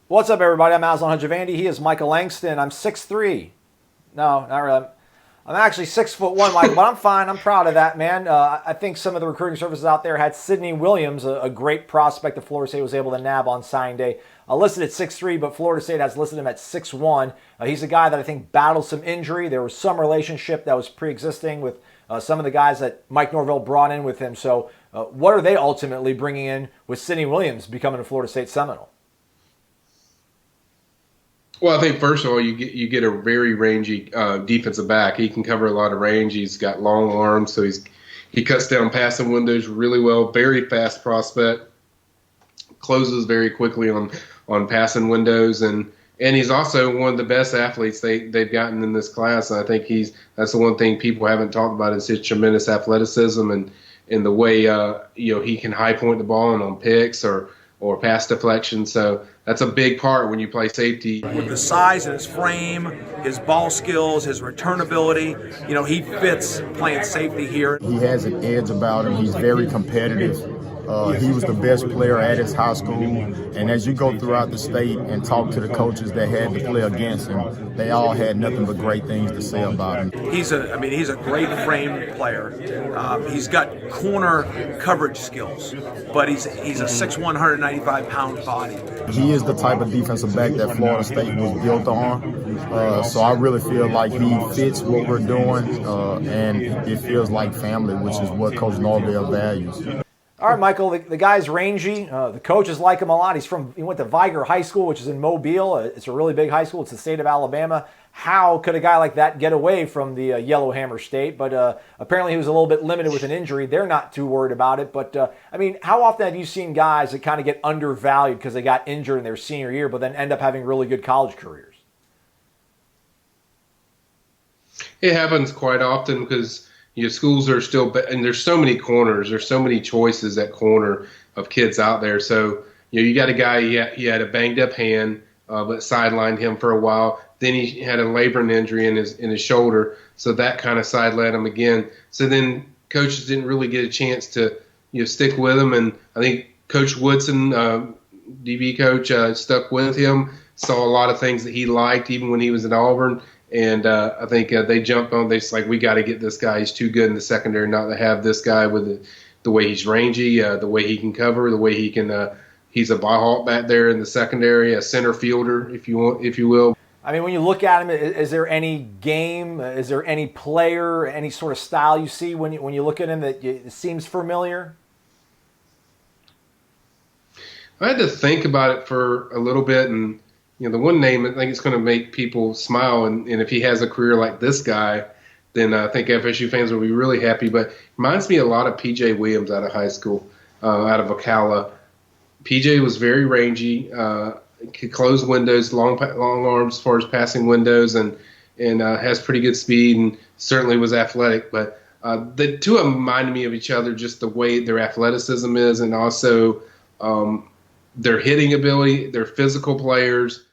What's up, everybody? I'm Aslan Hajavandi. He is Michael Langston. I'm 6'3". No, not really. I'm actually 6'1", Michael, but I'm fine. I'm proud of that, man. I think some of the recruiting services out there had Sidney Williams, a great prospect that Florida State was able to nab on signing day, listed at 6'3", but Florida State has listed him at 6'1". He's a guy that I think battled some injury. There was some relationship that was pre-existing with some of the guys that Mike Norvell brought in with him. So what are they ultimately bringing in with Sidney Williams becoming a Florida State Seminole? Well, I think first of all, you get a very rangy defensive back. He can cover a lot of range. He's got long arms, so he cuts down passing windows really well. Very fast prospect, closes very quickly on passing windows, and he's also one of the best athletes they've gotten in this class. And I think that's the one thing people haven't talked about is his tremendous athleticism and the way he can high point the ball and on picks or pass deflection. So that's a big part when you play safety. With the size and his frame, his ball skills, his returnability, he fits playing safety here. He has an edge about him. He's very competitive. He was the best player at his high school. And as you go throughout the state and talk to the coaches that had to play against him, they all had nothing but great things to say about him. He's a great frame player. He's got corner coverage skills, but he's a 6'1", 195-pound body. He is the type of defensive back that Florida State was built on. So I really feel like he fits what we're doing, and it feels like family, which is what Coach Norvell values. All right, Michael, the guy's rangy. The coaches like him a lot. He went to Viger High School, which is in Mobile. It's a really big high school. It's the state of Alabama. How could a guy like that get away from the Yellowhammer State? But apparently he was a little bit limited with an injury. They're not too worried about it. But, how often have you seen guys that kind of get undervalued because they got injured in their senior year but then end up having really good college careers? It happens quite often because schools are still, and there's so many corners, there's so many choices at corner of kids out there. So, you got a guy, he had a banged up hand, but sidelined him for a while. Then he had a laboring injury in his shoulder, so that kind of sidelined him again. So then coaches didn't really get a chance to stick with him, and I think Coach Woodson, DB coach, stuck with him, saw a lot of things that he liked even when he was at Auburn. And I think they jumped on. They're like, we got to get this guy. He's too good in the secondary not to have this guy with the way he's rangy, the way he can cover, the way he can. He's a ball hawk back there in the secondary, a center fielder, if you will. When you look at him, is there any game, is there any player, any sort of style you see when you look at him that it seems familiar? I had to think about it for a little bit, and the one name I think it's going to make people smile, and if he has a career like this guy, then I think FSU fans will be really happy. But it reminds me a lot of P.J. Williams out of high school, out of Ocala. P.J. was very rangy, could close windows, long arms as far as passing windows, and has pretty good speed, and certainly was athletic. But the two of them reminded me of each other, just the way their athleticism is, and also their hitting ability. They're physical players.